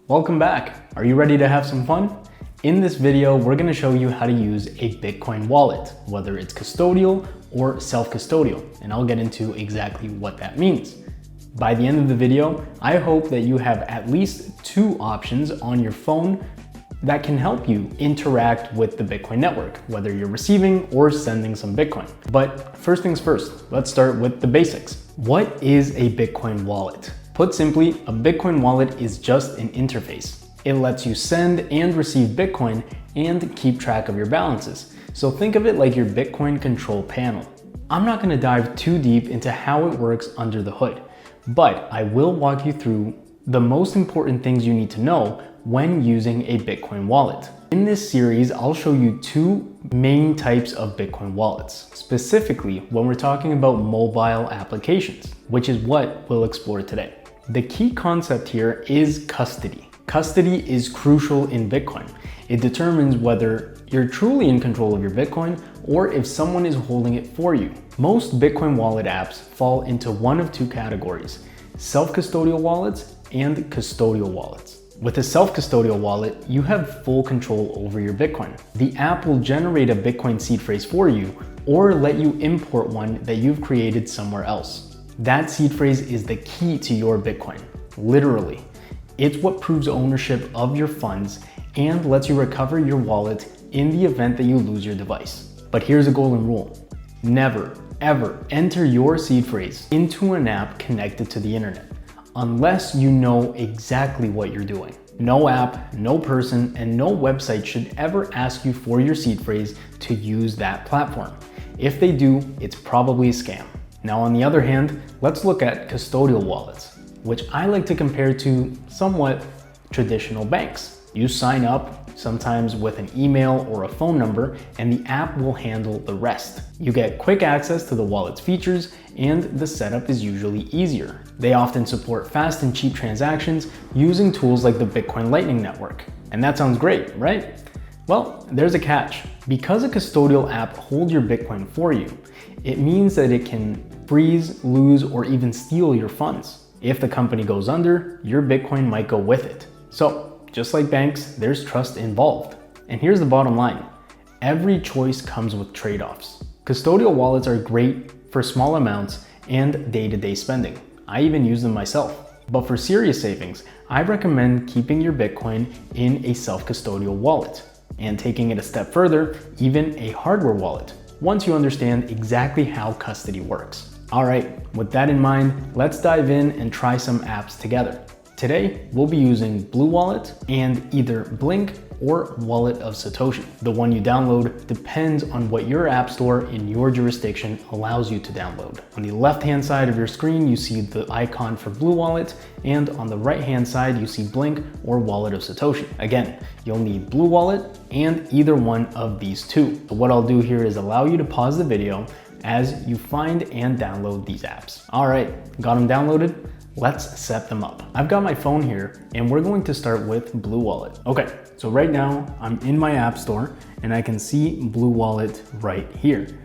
Welcome back. Are you ready to have some fun? In this video, we're going to show you how to use a Bitcoin wallet, whether it's custodial or self-custodial, and I'll get into exactly what that means. By the end of the video, I hope that you have at least two options on your phone that can help you interact with the Bitcoin network, whether you're receiving or sending some Bitcoin. But first things first, let's start with the basics. What is a Bitcoin wallet? Put simply, a Bitcoin wallet is just an interface. It lets you send and receive Bitcoin and keep track of your balances. So think of it like your Bitcoin control panel. I'm not going to dive too deep into how it works under the hood, but I will walk you through the most important things you need to know when using a Bitcoin wallet. In this series, I'll show you two main types of Bitcoin wallets, specifically when we're talking about mobile applications, which is what we'll explore today. The key concept here is custody. Custody is crucial in Bitcoin. It determines whether you're truly in control of your Bitcoin or if someone is holding it for you. Most Bitcoin wallet apps fall into one of two categories: self-custodial wallets and custodial wallets. With a self-custodial wallet, you have full control over your Bitcoin. The app will generate a Bitcoin seed phrase for you or let you import one that you've created somewhere else. That seed phrase is the key to your Bitcoin, literally. It's what proves ownership of your funds and lets you recover your wallet in the event that you lose your device. But here's a golden rule. Never, ever enter your seed phrase into an app connected to the internet, unless you know exactly what you're doing. No app, no person, and no website should ever ask you for your seed phrase to use that platform. If they do, it's probably a scam. Now, on the other hand, let's look at custodial wallets, which I like to compare to somewhat traditional banks. You sign up, sometimes with an email or a phone number, and the app will handle the rest. You get quick access to the wallet's features, and the setup is usually easier. They often support fast and cheap transactions using tools like the Bitcoin Lightning Network. And that sounds great, right? Well, there's a catch. Because a custodial app holds your Bitcoin for you, it means that it can freeze, lose, or even steal your funds. If the company goes under, your Bitcoin might go with it. So, just like banks, there's trust involved. And here's the bottom line. Every choice comes with trade-offs. Custodial wallets are great for small amounts and day-to-day spending. I even use them myself. But for serious savings, I recommend keeping your Bitcoin in a self-custodial wallet and taking it a step further, even a hardware wallet, once you understand exactly how custody works. All right, with that in mind, let's dive in and try some apps together. Today, we'll be using Blue Wallet and either Blink or Wallet of Satoshi. The one you download depends on what your app store in your jurisdiction allows you to download. On the left-hand side of your screen, you see the icon for Blue Wallet, and on the right-hand side, you see Blink or Wallet of Satoshi. Again, you'll need Blue Wallet and either one of these two. So what I'll do here is allow you to pause the video as you find and download these apps. All right, got them downloaded? Let's set them up. I've got my phone here and we're going to start with Blue Wallet. Okay, so right now I'm in my app store and I can see Blue Wallet right here.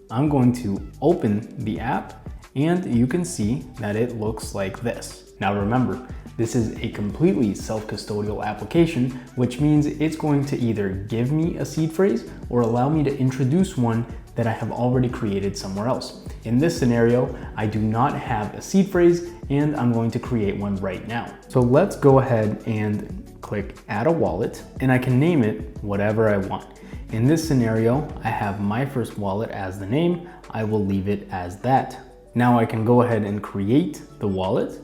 I'm going to open the app and you can see that it looks like this. Now remember, this is a completely self-custodial application, which means it's going to either give me a seed phrase or allow me to introduce one that I have already created somewhere else. In this scenario, I do not have a seed phrase and I'm going to create one right now. So let's go ahead and click add a wallet and I can name it whatever I want. In this scenario, I have my first wallet as the name. I will leave it as that. Now I can go ahead and create the wallet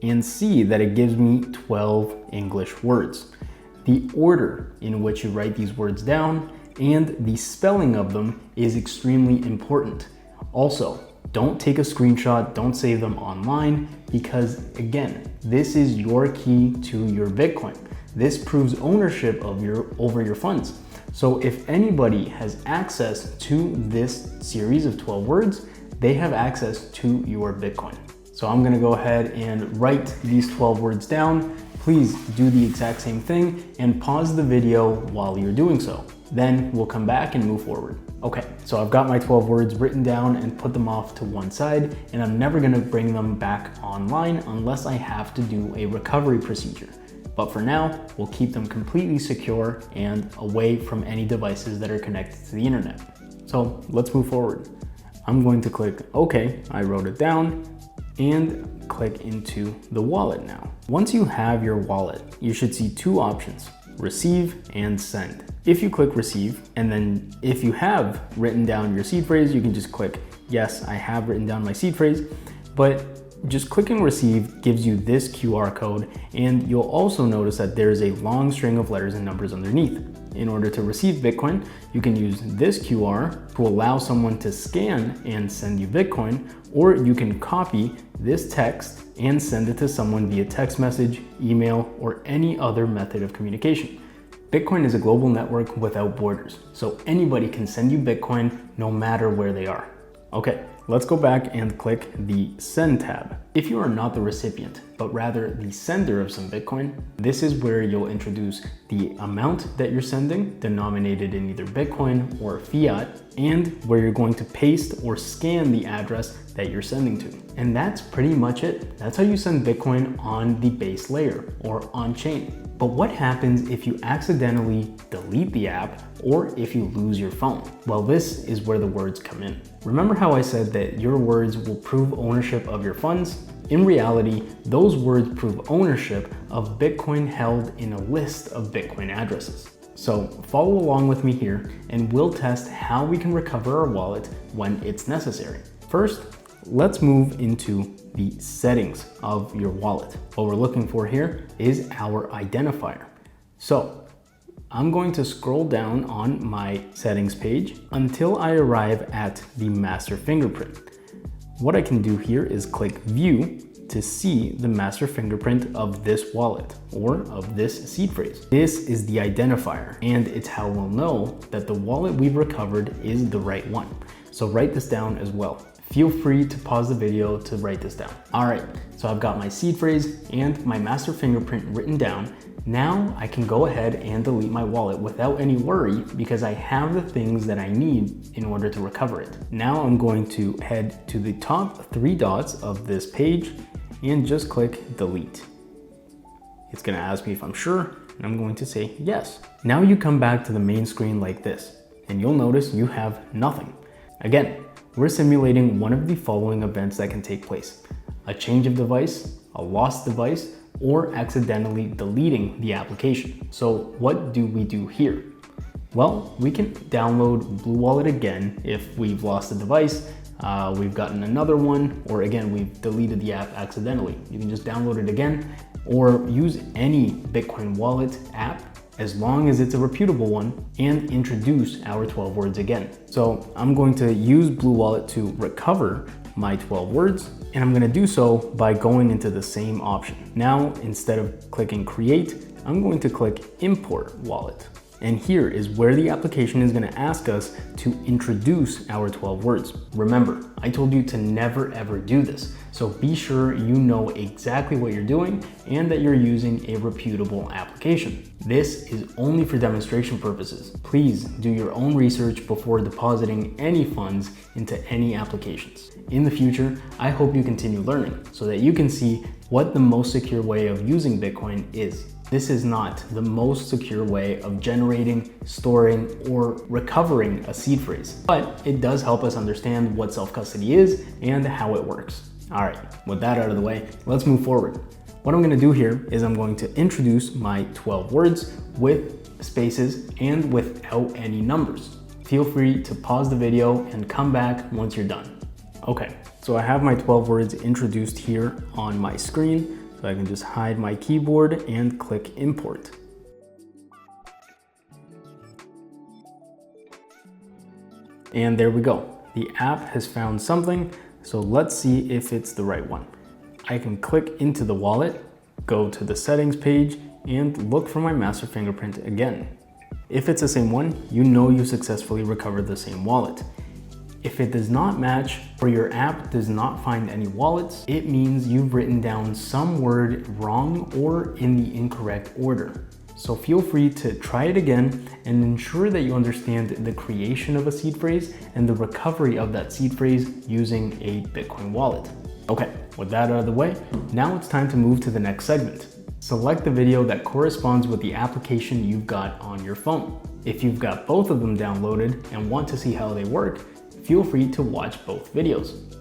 and see that it gives me 12 English words. The order in which you write these words down and the spelling of them is extremely important. Also, don't take a screenshot, don't save them online, because again, this is your key to your Bitcoin. This proves ownership of over your funds. So if anybody has access to this series of 12 words, they have access to your Bitcoin. So I'm gonna go ahead and write these 12 words down. Please do the exact same thing and pause the video while you're doing so. Then we'll come back and move forward. Okay, so I've got my 12 words written down and put them off to one side, and I'm never gonna bring them back online unless I have to do a recovery procedure. But for now, we'll keep them completely secure and away from any devices that are connected to the internet. So let's move forward. I'm going to click OK, I wrote it down, and click into the wallet now. Once you have your wallet, you should see two options, receive and send. If you click receive, and then if you have written down your seed phrase, you can just click yes, I have written down my seed phrase, but just clicking receive gives you this QR code, and you'll also notice that there's a long string of letters and numbers underneath. In order to receive Bitcoin, you can use this QR to allow someone to scan and send you Bitcoin, or you can copy this text and send it to someone via text message, email, or any other method of communication. Bitcoin is a global network without borders, so anybody can send you Bitcoin no matter where they are. Okay, let's go back and click the Send tab. If you are not the recipient, but rather the sender of some Bitcoin, this is where you'll introduce the amount that you're sending, denominated in either Bitcoin or fiat, and where you're going to paste or scan the address that you're sending to. And that's pretty much it. That's how you send Bitcoin on the base layer or on chain. But what happens if you accidentally delete the app or if you lose your phone? Well, this is where the words come in. Remember how I said that your words will prove ownership of your funds? In reality, those words prove ownership of Bitcoin held in a list of Bitcoin addresses. So follow along with me here and we'll test how we can recover our wallet when it's necessary. First, let's move into the settings of your wallet. What we're looking for here is our identifier. So I'm going to scroll down on my settings page until I arrive at the master fingerprint. What I can do here is click view to see the master fingerprint of this wallet or of this seed phrase. This is the identifier, and it's how we'll know that the wallet we've recovered is the right one. So write this down as well. Feel free to pause the video to write this down. All right, so I've got my seed phrase and my master fingerprint written down. Now I can go ahead and delete my wallet without any worry because I have the things that I need in order to recover it. Now I'm going to head to the top three dots of this page and just click delete. It's gonna ask me if I'm sure, and I'm going to say yes. Now you come back to the main screen like this, and you'll notice you have nothing. Again, we're simulating one of the following events that can take place: a change of device, a lost device, or accidentally deleting the application. So what do we do here? Well, we can download Blue Wallet again if we've lost a device, we've gotten another one, or again, we've deleted the app accidentally. You can just download it again or use any Bitcoin wallet app as long as it's a reputable one, and introduce our 12 words again. So I'm going to use Blue Wallet to recover my 12 words, and I'm gonna do so by going into the same option. Now, instead of clicking create, I'm going to click import wallet. And here is where the application is gonna ask us to introduce our 12 words. Remember, I told you to never ever do this. So be sure you know exactly what you're doing and that you're using a reputable application. This is only for demonstration purposes. Please do your own research before depositing any funds into any applications. In the future, I hope you continue learning so that you can see what the most secure way of using Bitcoin is. This is not the most secure way of generating, storing, or recovering a seed phrase, but it does help us understand what self-custody is and how it works. All right, with that out of the way, let's move forward. What I'm gonna do here is I'm going to introduce my 12 words with spaces and without any numbers. Feel free to pause the video and come back once you're done. Okay, so I have my 12 words introduced here on my screen. So I can just hide my keyboard and click import. And there we go. The app has found something, so let's see if it's the right one. I can click into the wallet, go to the settings page, and look for my master fingerprint again. If it's the same one, you know you successfully recovered the same wallet. If it does not match or your app does not find any wallets, it means you've written down some word wrong or in the incorrect order. So feel free to try it again and ensure that you understand the creation of a seed phrase and the recovery of that seed phrase using a Bitcoin wallet. Okay, with that out of the way, now it's time to move to the next segment. Select the video that corresponds with the application you've got on your phone. If you've got both of them downloaded and want to see how they work, feel free to watch both videos.